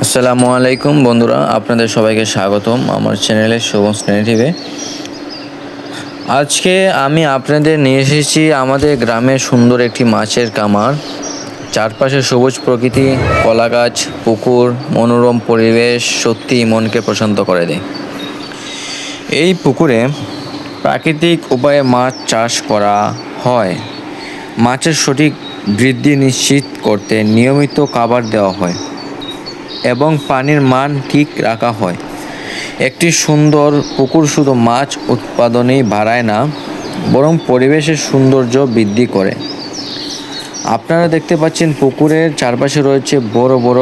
আসসালামু আলাইকুম বন্ধুরা, আপনাদের সবাইকে স্বাগতম আমার চ্যানেলে শোভন স্নেটিভে। আজকে আমি আপনাদের নিয়ে এসেছি আমাদের গ্রামের সুন্দর একটি মাছের কামার। চারপাশে সবুজ প্রকৃতি, কলা গাছ, পুকুর, মনোরম পরিবেশ সত্যি মনকে প্রশান্ত করে দেয়। এই পুকুরে প্রাকৃতিক উপায়ে মাছ চাষ করা হয়। মাছের সঠিক বৃদ্ধি নিশ্চিত করতে নিয়মিত খাবার দেওয়া হয় এবং পানির মান ঠিক রাখা হয়। একটি সুন্দর পুকুর শুধু মাছ উৎপাদনেই বাড়ায় না, বরং পরিবেশের সৌন্দর্য বৃদ্ধি করে। আপনারা দেখতে পাচ্ছেন পুকুরের চারপাশে রয়েছে বড় বড়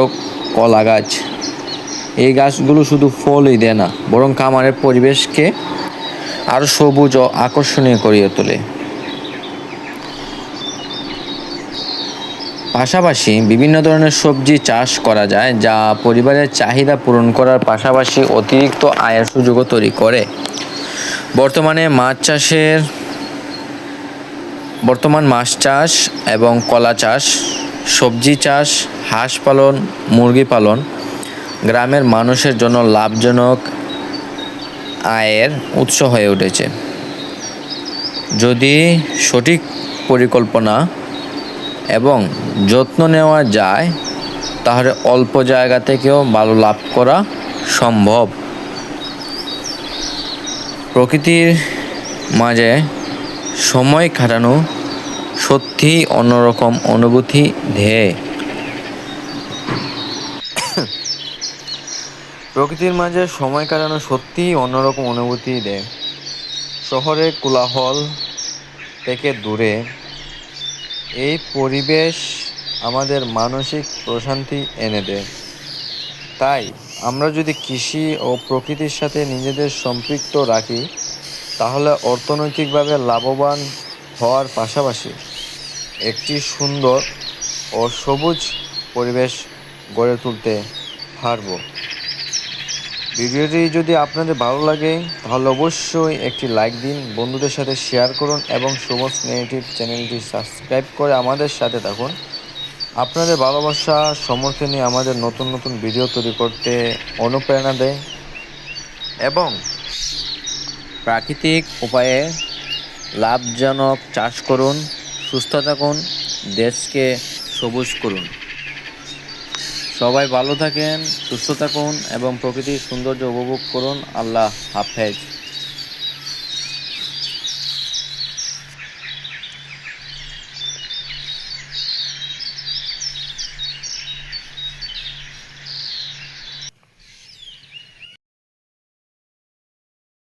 কলা গাছ। এই গাছগুলো শুধু ফলই দেয় না, বরং খামারের পরিবেশকে আরও সবুজ ও আকর্ষণীয় করিয়ে তোলে। পাশাপাশি বিভিন্ন ধরনের সবজি চাষ করা যায়, যা পরিবারের চাহিদা পূরণ করার পাশাপাশি অতিরিক্ত আয়ের সুযোগও তৈরি করে। বর্তমান মাছ চাষ এবং কলা চাষ, সবজি চাষ, হাঁস পালন, মুরগি পালন গ্রামের মানুষের জন্য লাভজনক আয়ের উৎস হয়ে উঠেছে। যদি সঠিক পরিকল্পনা এবং যত্ন নেওয়া যায়, তাহলে অল্প জায়গা থেকেও ভালো লাভ করা সম্ভব। প্রকৃতির মাঝে সময় কাটানো সত্যিই অন্যরকম অনুভূতি দেয়। প্রকৃতির মাঝে সময় কাটানো সত্যিই অন্যরকম অনুভূতি দেয়। শহরের কোলাহল থেকে দূরে এই পরিবেশ আমাদের মানসিক প্রশান্তি এনে দেয়। তাই আমরা যদি কৃষি ও প্রকৃতির সাথে নিজেদের সম্পৃক্ত রাখি, তাহলে অর্থনৈতিকভাবে লাভবান হওয়ার পাশাপাশি একটি সুন্দর ও সবুজ পরিবেশ গড়ে তুলতে পারব। ভিডিওটি যদি আপনাদের ভালো লাগে, তাহলে অবশ্যই একটি লাইক দিন, বন্ধুদের সাথে শেয়ার করুন এবং শোভন নেগেটিভ চ্যানেলটি সাবস্ক্রাইব করে আমাদের সাথে থাকুন। আপনাদের ভালোবাসা সমর্থনে আমাদের নতুন নতুন ভিডিও তৈরি করতে অনুপ্রেরণা দেয় এবং প্রাকৃতিক উপায়ে লাভজনক চাষ করুন, সুস্থ থাকুন, দেশকে সবুজ করুন। সবাই ভালো থাকেন, সুস্থ থাকুন এবং প্রকৃতির সৌন্দর্য উপভোগ করুন। আল্লাহ হাফেজ।